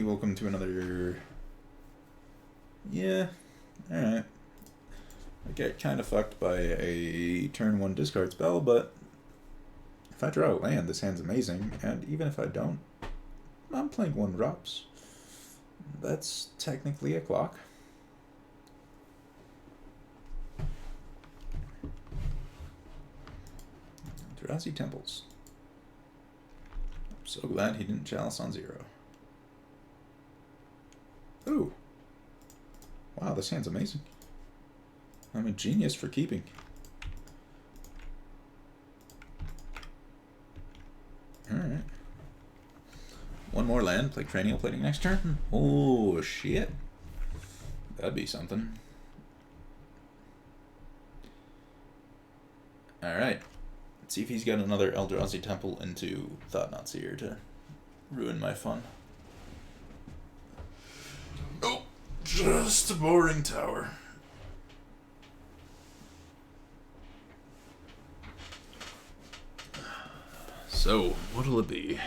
welcome to another... Yeah, alright. I get kind of fucked by a turn 1 discard spell, but if I draw a land, this hand's amazing, and even if I don't, I'm playing 1 drops. That's technically a clock. Eldrazi Temples. I'm so glad he didn't chalice on 0. Ooh. Wow, this hand's amazing. I'm a genius for keeping. Alright. 1 more land, play Cranial Plating next turn. Oh, shit. That'd be something. Alright. Let's see if he's got another Eldrazi Temple into Thought-Knot Seer to ruin my fun. Oh, just a boring tower. So, what'll it be?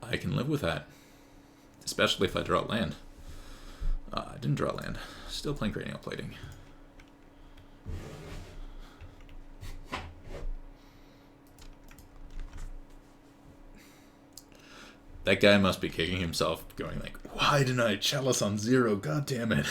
I can live with that. Especially if I draw land. I didn't draw land. Still playing Cranial Plating. That guy must be kicking himself, going like, why didn't I chalice on 0? God damn it.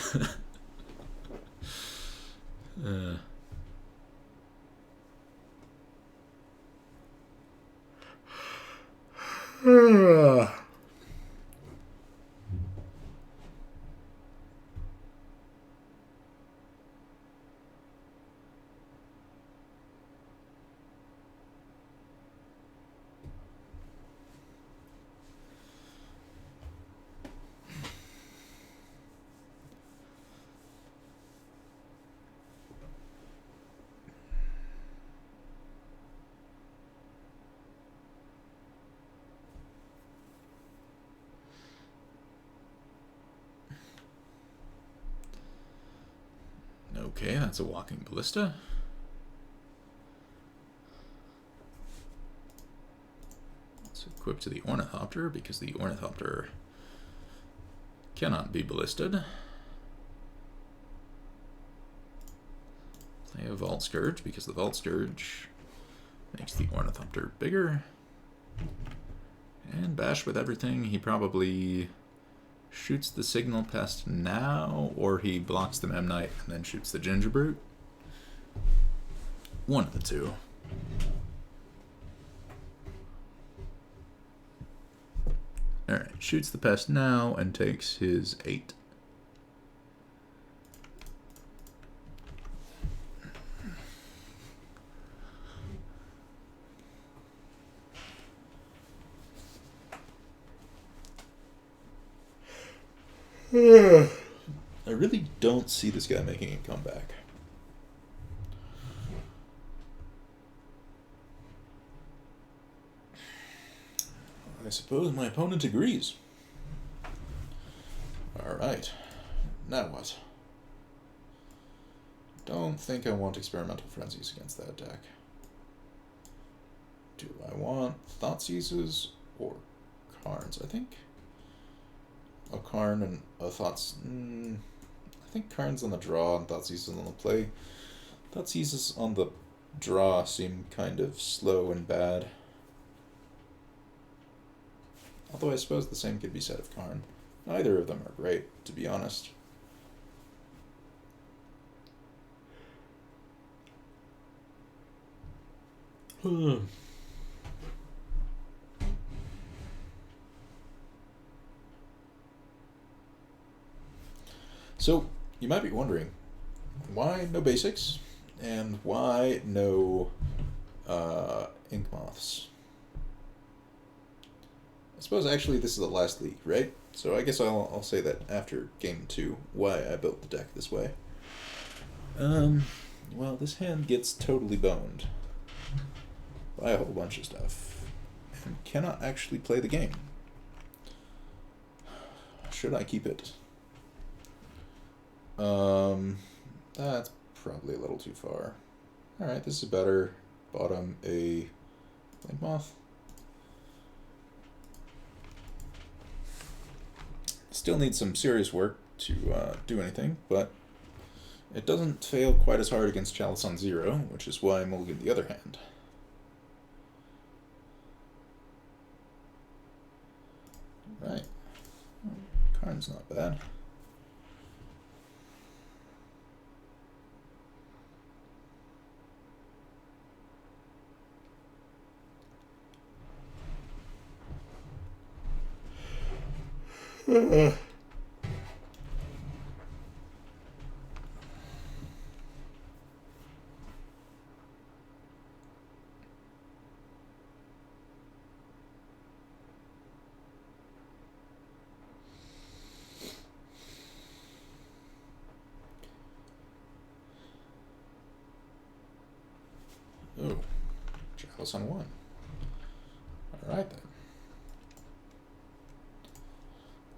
Okay, that's a Walking Ballista. Let's equip to the Ornithopter, because the Ornithopter cannot be ballisted. Play a Vault Scourge, because the Vault Scourge makes the Ornithopter bigger. And bash with everything. He probably shoots the Signal Pest now, or he blocks the Memnite and then shoots the Gingerbrute. One of the two. Alright, shoots the Pest now and takes his 8. I really don't see this guy making a comeback. I suppose my opponent agrees. Alright. Now what? Don't think I want Experimental Frenzies against that deck. Do I want Thoughtseizes or Karns? I think a Karn and a Thoughts... I think Karn's on the draw and Thoughtseizes on the play. Thoughtseizes on the draw seem kind of slow and bad. Although I suppose the same could be said of Karn. Neither of them are great, to be honest. So, you might be wondering, why no basics, and why no ink moths? suppose actually this is the last league, right? So I guess I'll say that after game 2, why I built the deck this way. Well, this hand gets totally boned by a whole bunch of stuff and cannot actually play the game. Should I keep it? That's probably a little too far. Alright, this is better. Bottom a Blink Moth. Still needs some serious work to do anything, but it doesn't fail quite as hard against Chalice on 0, which is why I mulligan the other hand. Right. Karn's not bad. Oh, Chalice on 1. Alright then.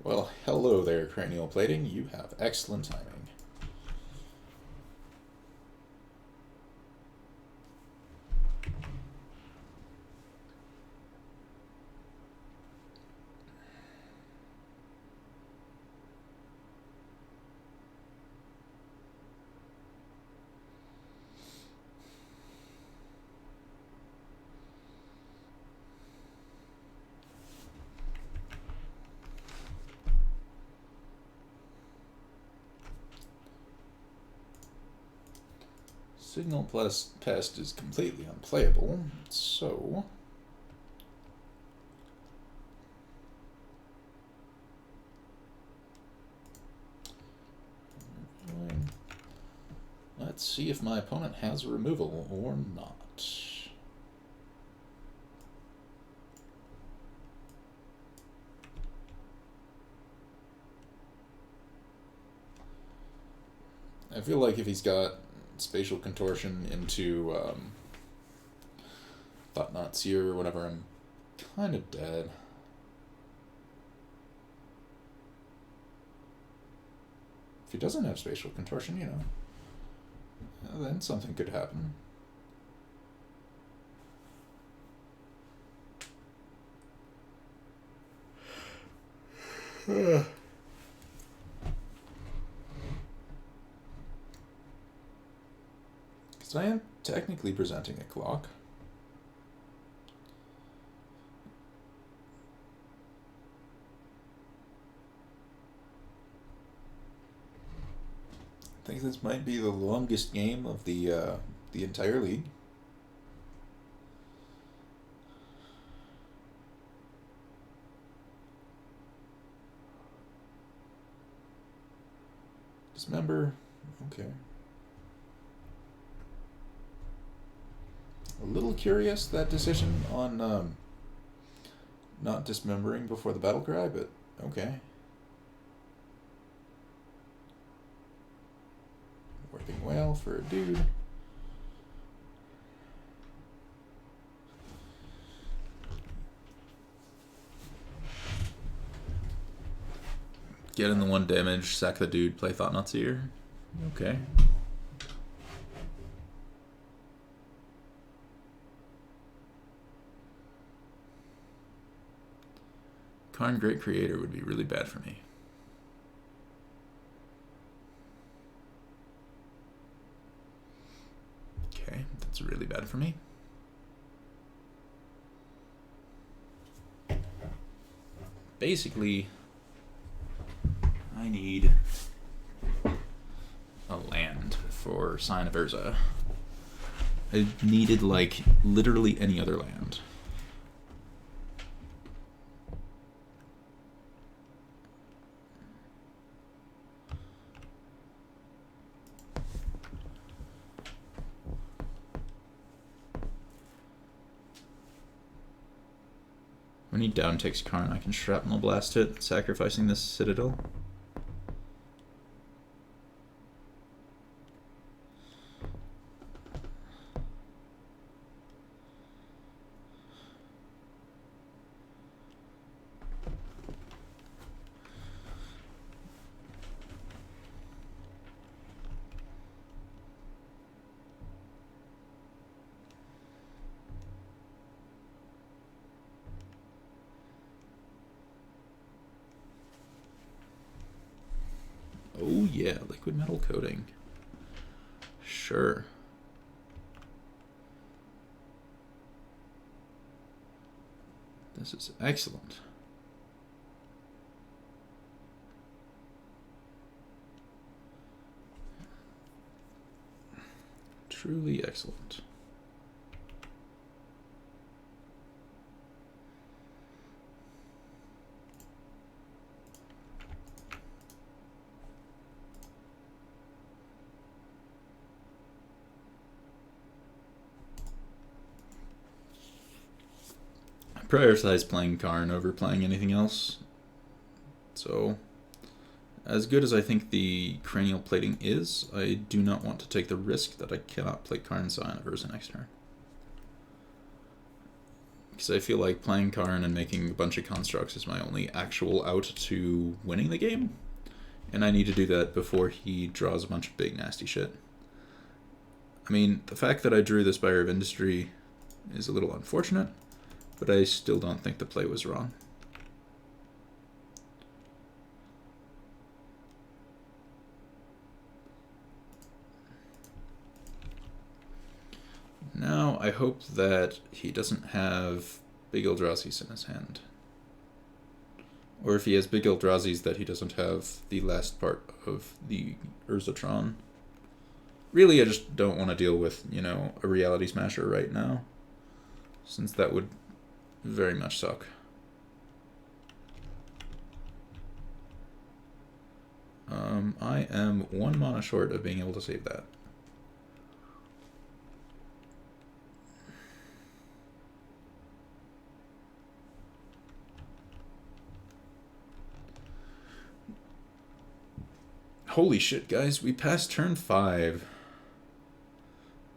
Well, hello there, cranial plating. You have excellent timing. Signal plus Pest is completely unplayable, so... Let's see if my opponent has removal or not. I feel like if he's got Spatial Contortion into Thought-Knot Seer or whatever, I'm kind of dead. If he doesn't have Spatial Contortion, you know, then something could happen. Because I am technically presenting a clock. I think this might be the longest game of the entire league. Dismember, okay. A little curious, that decision on not dismembering before the battle cry, but okay. Working well for a dude. Get in the 1 damage, sack the dude, play Thought-Knot Seer. Okay. Karn Great Creator would be really bad for me. Okay, that's really bad for me. Basically, I need a land for Sign of Urza. I needed, like, literally any other land. When he down takes Karn, I can Shrapnel Blast it, sacrificing this Citadel. Oh yeah, liquid metal coating. Sure. This is excellent. Truly excellent. Prioritize playing Karn over playing anything else. So, as good as I think the cranial plating is, I do not want to take the risk that I cannot play Karn Scion of Urza next turn. Because I feel like playing Karn and making a bunch of constructs is my only actual out to winning the game. And I need to do that before he draws a bunch of big nasty shit. I mean, the fact that I drew the Spire of Industry is a little unfortunate, but I still don't think the play was wrong. Now, I hope that he doesn't have big Eldrazi's in his hand. Or if he has big Eldrazi's, that he doesn't have the last part of the Urza Tron. Really, I just don't want to deal with, you know, a Reality Smasher right now, since that would very much suck. I am 1 mana short of being able to save that. Holy shit, guys, we passed turn 5.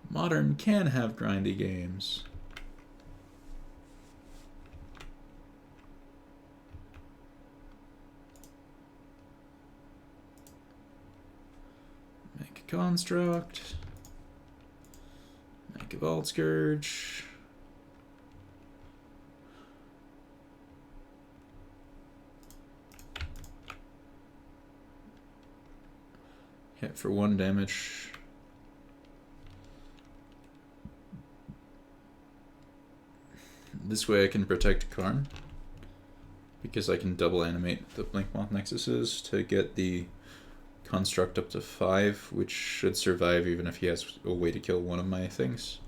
Modern can have grindy games. Make a construct. Make a Vault Scourge. Hit for 1 damage. This way I can protect Karn, because I can double animate the Blinkmoth Nexuses to get the construct up to 5, which should survive even if he has a way to kill one of my things.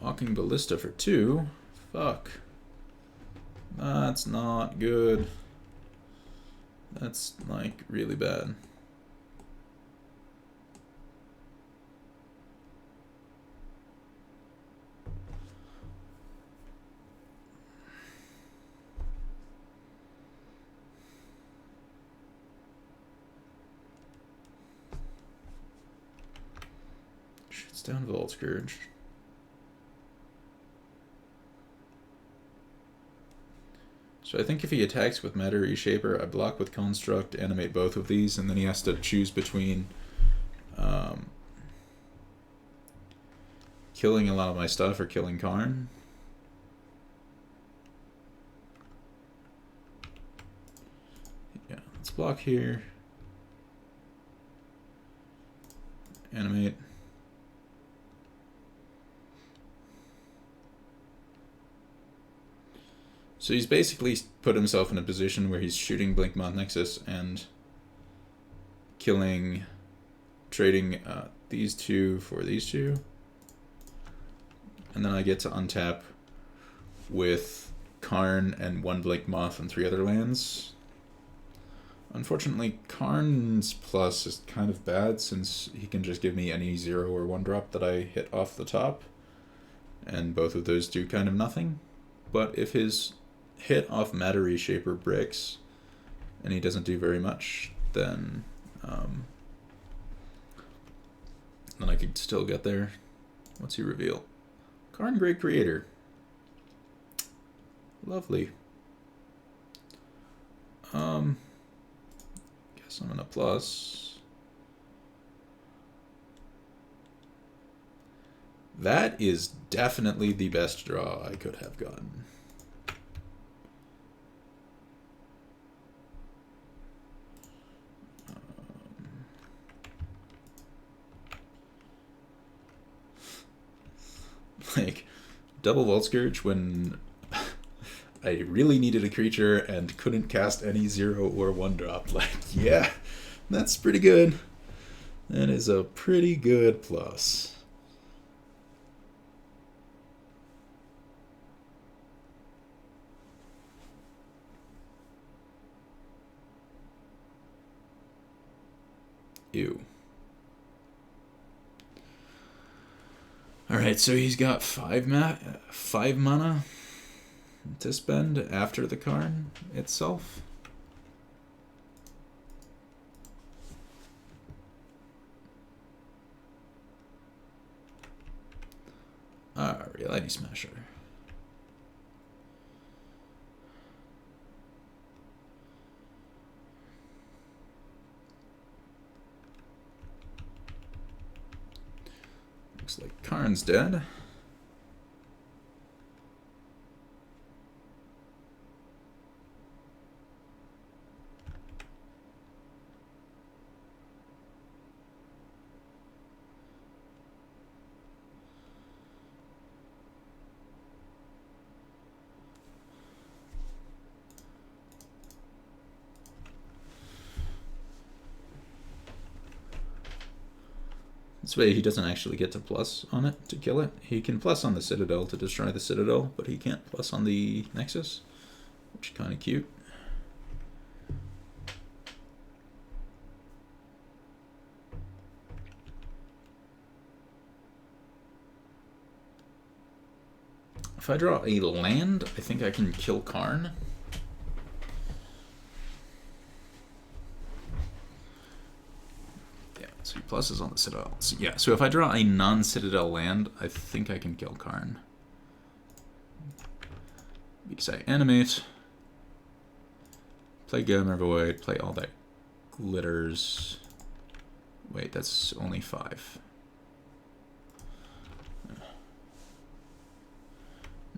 Walking Ballista for 2? Fuck. That's not good. That's, like, really bad. Shoots down Vault Scourge. So I think if he attacks with Matter Reshaper, I block with Construct, animate both of these, and then he has to choose between killing a lot of my stuff or killing Karn. Yeah, let's block here. Animate. So he's basically put himself in a position where he's shooting Blinkmoth Nexus and trading these two for these two. And then I get to untap with Karn and 1 Blink Moth and 3 other lands. Unfortunately, Karn's plus is kind of bad since he can just give me any 0 or 1 drop that I hit off the top. And both of those do kind of nothing. But if his hit off Matter Reshaper bricks, and he doesn't do very much, then I could still get there. What's he reveal? Karn Great Creator. Lovely. Guess I'm gonna plus. That is definitely the best draw I could have gotten. Like, double Vault Scourge when I really needed a creature and couldn't cast any 0 or 1 drop. Like, yeah, that's pretty good. That is a pretty good plus. Ew. Alright, so he's got 5 mana to spend after the Karn itself. Reality Smasher. Looks like Karn's dead. This way he doesn't actually get to plus on it to kill it. He can plus on the Citadel to destroy the Citadel, but he can't plus on the Nexus, which is kind of cute. If I draw a land, I think I can kill Karn. So he pluses on the Citadel. So, yeah, so if I draw a non-Citadel land, I think I can kill Karn. Because I animate, play Glimmer Void, play all that glitters. Wait, that's only 5.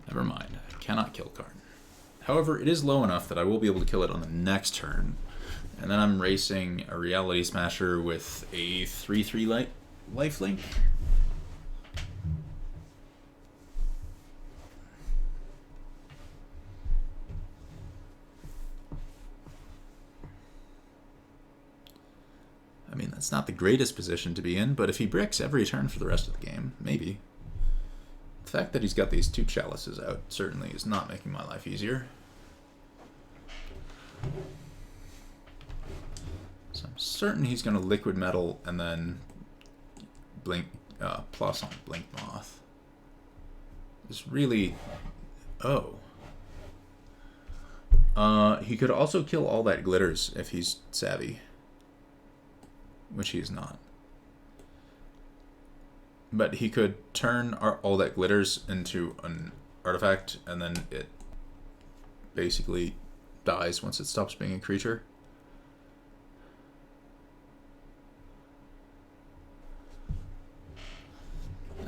Never mind, I cannot kill Karn. However, it is low enough that I will be able to kill it on the next turn. And then I'm racing a Reality Smasher with a 3/3 lifelink. I mean, that's not the greatest position to be in, but if he bricks every turn for the rest of the game, maybe. The fact that he's got these 2 chalices out certainly is not making my life easier. So I'm certain he's going to Liquid Metal and then blink plus on Blink Moth. It's really... Oh. He could also kill all that glitters if he's savvy. Which he is not. But he could turn all that glitters into an artifact and then it basically dies once it stops being a creature.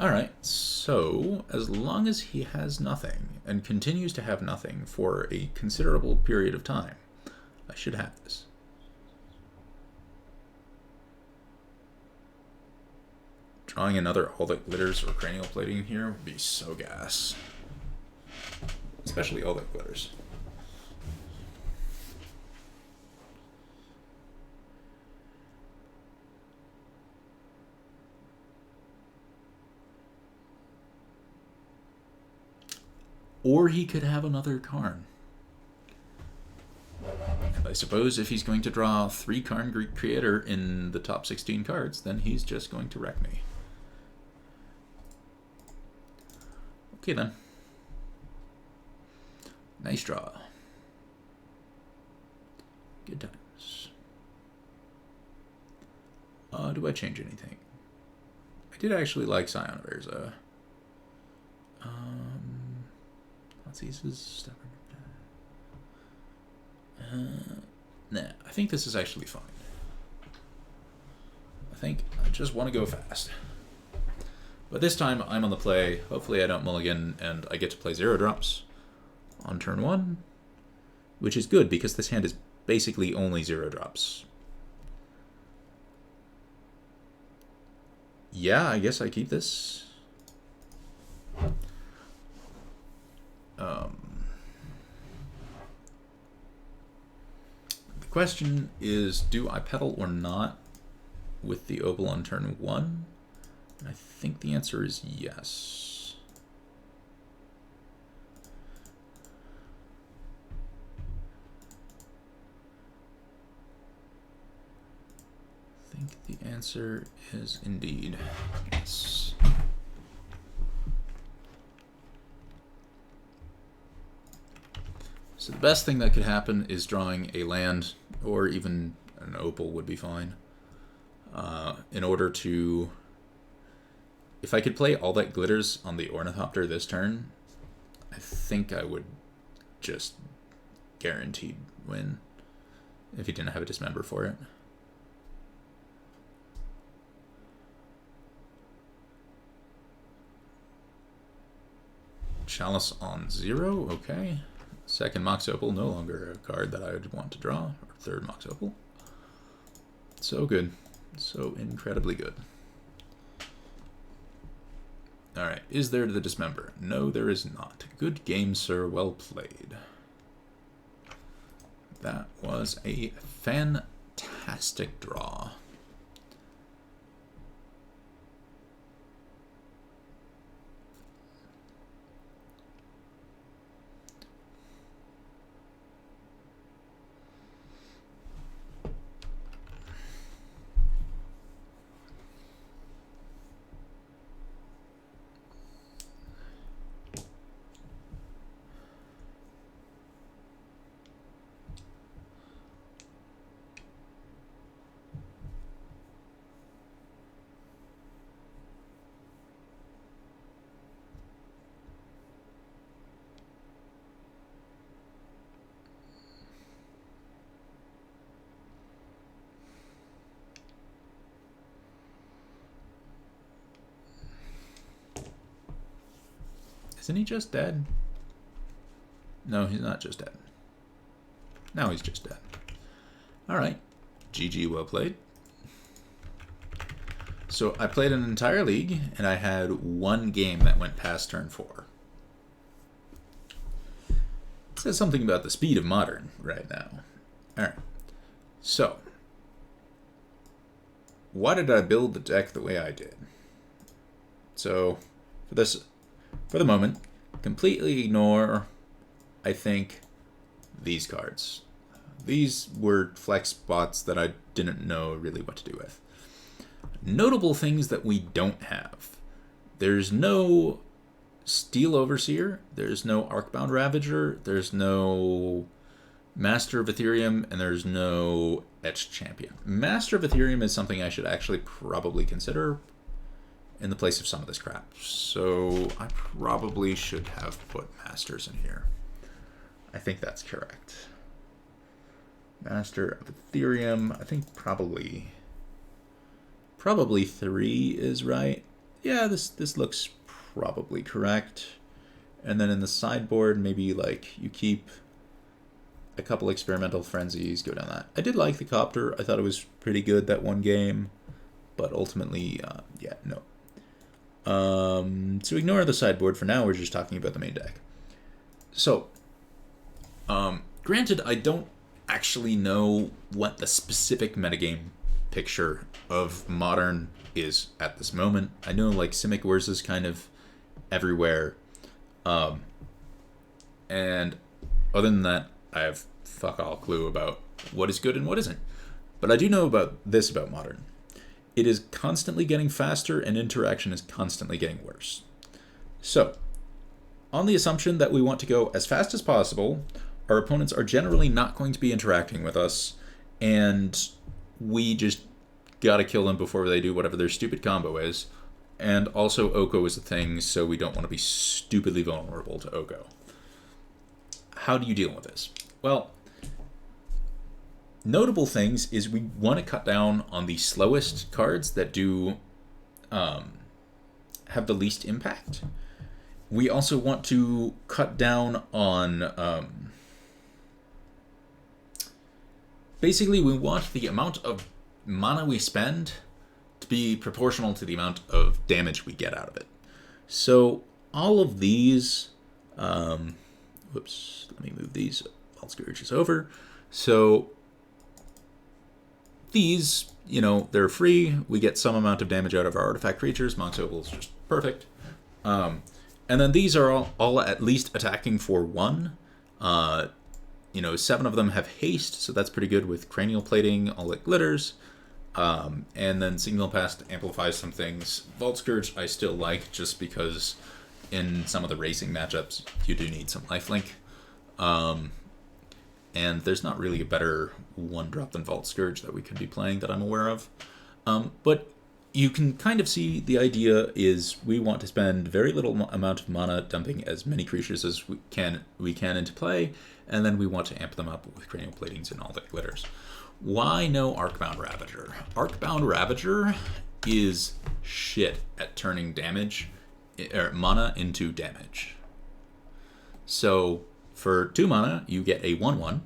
Alright, so as long as he has nothing, and continues to have nothing for a considerable period of time, I should have this. Drawing another All That Glitters or Cranial Plating here would be so gas. Especially All That Glitters. Or he could have another Karn. And I suppose if he's going to draw 3 Karn Greek Creator in the top 16 cards, then he's just going to wreck me. Okay then. Nice draw. Good times. Do I change anything? I did actually like Scion of Urza. Let's see, this is stubborn. Nah, I think this is actually fine. I think I just want to go fast. But this time I'm on the play. Hopefully I don't mulligan and I get to play 0 drops on turn 1, which is good because this hand is basically only 0 drops. Yeah, I guess I keep this. The question is, do I pedal or not with the Opal on turn 1? I think the answer is yes. I think the answer is indeed yes. So the best thing that could happen is drawing a land, or even an Opal would be fine. In order to... If I could play All That Glitters on the Ornithopter this turn, I think I would just guaranteed win if he didn't have a Dismember for it. Chalice on 0, okay. Second Mox Opal, no longer a card that I would want to draw. Or third Mox Opal. So good. So incredibly good. Alright, is there the Dismember? No, there is not. Good game, sir. Well played. That was a fantastic draw. Isn't he just dead? No, he's not just dead. Now he's just dead. Alright. GG, well played. So I played an entire league, and I had 1 game that went past turn 4. It says something about the speed of Modern right now. Alright. So, why did I build the deck the way I did? So, for the moment, completely ignore, I think, these cards. These were flex spots that I didn't know really what to do with. Notable things that we don't have. There's no Steel Overseer, there's no Arcbound Ravager, there's no Master of Ethereum, and there's no Etched Champion. Master of Ethereum is something I should actually probably consider in the place of some of this crap. So I probably should have put Masters in here. I think that's correct. Master of Ethereum, I think probably 3 is right. Yeah, this looks probably correct. And then in the sideboard, maybe like you keep a couple Experimental Frenzies, go down that. I did like the Copter. I thought it was pretty good that one game, but ultimately, yeah, no. So ignore the sideboard for now. We're just talking about the main deck. So, granted, I don't actually know what the specific metagame picture of Modern is at this moment. I know like Simic Wars is kind of everywhere. And other than that, I have fuck all clue about what is good and what isn't. But I do know about this about Modern. It is constantly getting faster and interaction is constantly getting worse. So, on the assumption that we want to go as fast as possible, our opponents are generally not going to be interacting with us, and we just gotta kill them before they do whatever their stupid combo is. And also, Oko is a thing, so we don't want to be stupidly vulnerable to Oko. How do you deal with this? Well, notable things is we want to cut down on the slowest cards that do have the least impact. We also want to cut down on... basically, we want the amount of mana we spend to be proportional to the amount of damage we get out of it. So all of these... whoops, let me move these Vault Scourges over. So these, they're free. We get some amount of damage out of our artifact creatures. Monk's Opal is just perfect. And then these are all at least attacking for 1. 7 of them have haste, so that's pretty good with cranial plating, all that glitters. And then Signal Past amplifies some things. Vault Scourge I still like just because in some of the racing matchups you do need some lifelink. And there's not really a better 1-drop than Vault Scourge that we could be playing that I'm aware of. But you can kind of see the idea is we want to spend very little amount of mana dumping as many creatures as we can into play, and then we want to amp them up with cranial platings and all that glitters. Why no Arcbound Ravager? Arcbound Ravager is shit at turning damage or mana into damage. So for 2 mana, you get a 1/1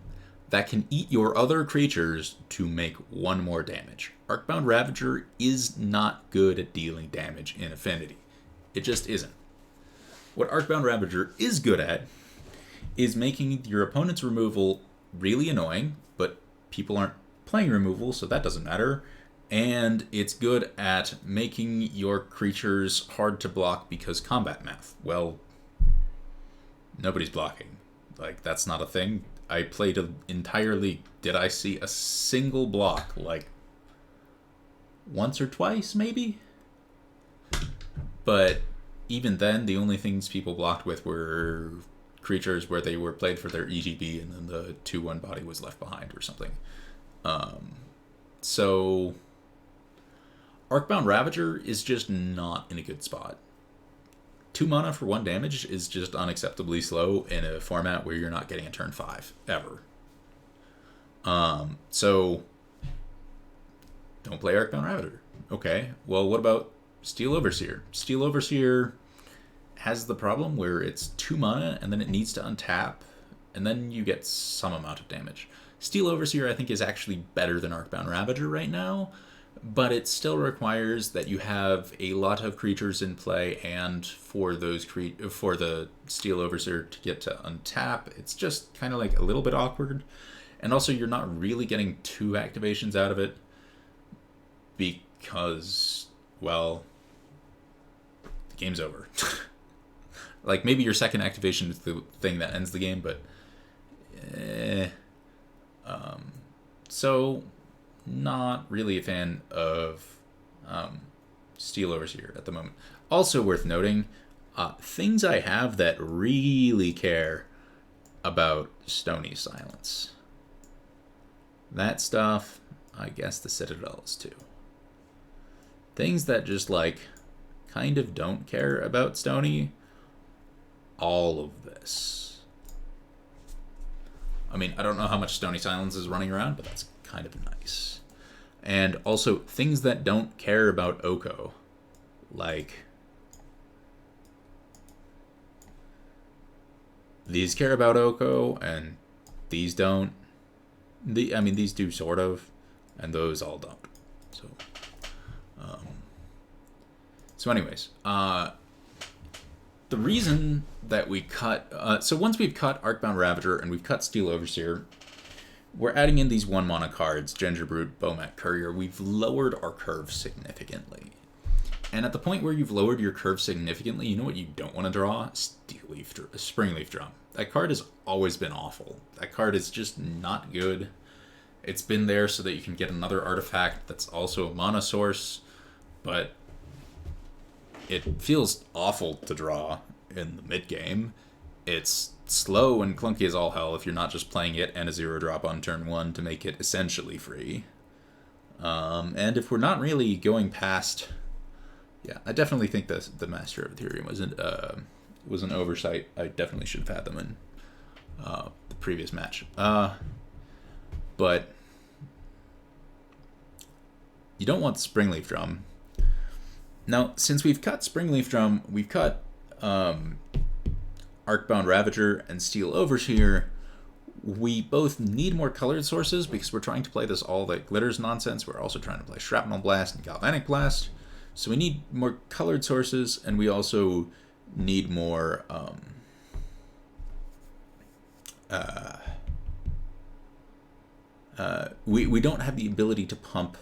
that can eat your other creatures to make 1 more damage. Arcbound Ravager is not good at dealing damage in Affinity. It just isn't. What Arcbound Ravager is good at is making your opponent's removal really annoying, but people aren't playing removal, so that doesn't matter. And it's good at making your creatures hard to block because combat math. Well, nobody's blocking. Like, that's not a thing. I played an entire league. Did I see a single block? Like, once or twice, maybe? But even then, the only things people blocked with were creatures where they were played for their EGB and then the 2/1 body was left behind or something. So Arcbound Ravager is just not in a good spot. 2 mana for 1 damage is just unacceptably slow in a format where you're not getting a turn 5 ever. So don't play Arcbound Ravager. Okay, well, what about Steel Overseer? Steel Overseer has the problem where it's 2 mana and then it needs to untap, and then you get some amount of damage. Steel Overseer, I think, is actually better than Arcbound Ravager right now, but it still requires that you have a lot of creatures in play, and for those for the Steel Overseer to get to untap, it's just kind of like a little bit awkward. And also, you're not really getting 2 activations out of it because, well, the game's over. Like, maybe your second activation is the thing that ends the game, but so not really a fan of Steel Overseer at the moment. Also worth noting, things I have that really care about Stony Silence. That stuff, I guess the Citadel is too. Things that just, like, kind of don't care about Stony, all of this. I mean, I don't know how much Stony Silence is running around, but that's kind of nice. And also, things that don't care about Oko. Like, these care about Oko, and these don't. These do sort of, and those all don't. So anyways, the reason that we cut... so once we've cut Arcbound Ravager and we've cut Steel Overseer, we're adding in these 1-mana cards, Gingerbrute, Bomat, Courier. We've lowered our curve significantly. And at the point where you've lowered your curve significantly, you know what you don't want to draw? Springleaf Drum. That card has always been awful. That card is just not good. It's been there so that you can get another artifact that's also a mana source, but it feels awful to draw in the mid-game. It's slow and clunky as all hell if you're not just playing it and a 0-drop on turn 1 to make it essentially free. And if we're not really going past... Yeah, I definitely think the Master of Ethereum was an oversight. I definitely should have had them in the previous match. But you don't want Springleaf Drum. Now, since we've cut Springleaf Drum, we've cut Arcbound Ravager and Steel Overseer. We both need more colored sources because we're trying to play this all that glitters nonsense. We're also trying to play Shrapnel Blast and Galvanic Blast. So we need more colored sources, and we also need more we don't have the ability to pump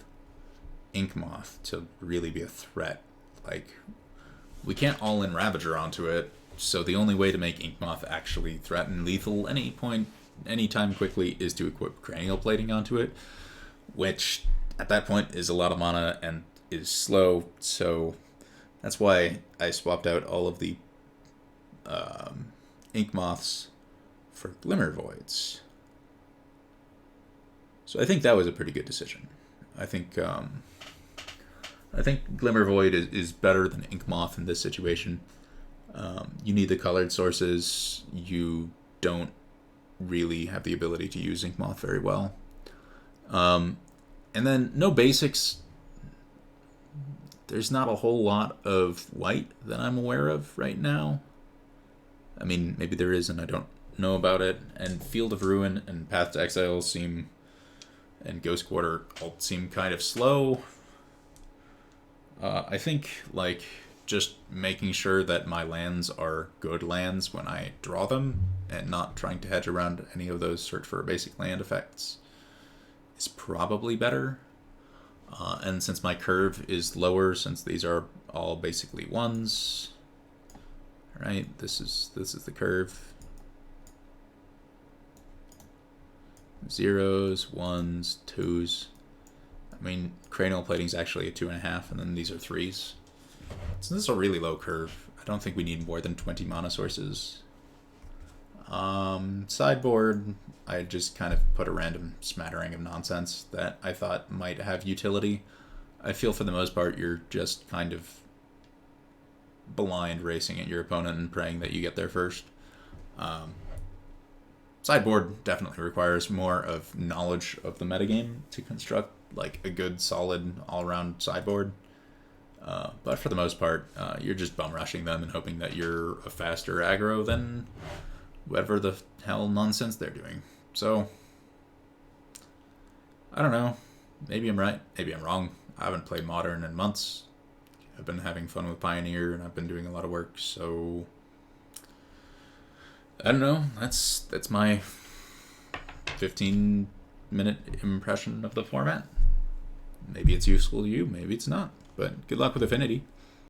Inkmoth to really be a threat. Like, we can't all-in Ravager onto it, so the only way to make Inkmoth actually threaten lethal anytime quickly is to equip Cranial Plating onto it, which at that point is a lot of mana and is slow, so that's why I swapped out all of the Inkmoths for Glimmer Voids. So I think that was a pretty good decision. I think Glimmer Void is better than Inkmoth in this situation. You need the colored sources. You don't really have the ability to use Inkmoth very well. And then no basics. There's not a whole lot of white that I'm aware of right now. I mean, maybe there is and I don't know about it. And Field of Ruin and Path to Exile and Ghost Quarter all seem kind of slow. I think, like, just making sure that my lands are good lands when I draw them and not trying to hedge around any of those search for a basic land effects is probably better. And since my curve is lower, since these are all basically ones, right? This is the curve. Zeros, ones, twos. I mean, Cranial Plating is actually a 2.5, and then these are 3s. So this is a really low curve. I don't think we need more than 20 mana sources. Sideboard, I just kind of put a random smattering of nonsense that I thought might have utility. I feel for the most part you're just kind of blind racing at your opponent and praying that you get there first. Sideboard definitely requires more of knowledge of the metagame to construct like a good, solid, all-around sideboard. But for the most part, you're just bum rushing them and hoping that you're a faster aggro than whatever the hell nonsense they're doing. So, I don't know. Maybe I'm right. Maybe I'm wrong. I haven't played Modern in months. I've been having fun with Pioneer, and I've been doing a lot of work, so I don't know. That's my 15-minute impression of the format. Maybe it's useful to you, maybe it's not. But good luck with Affinity.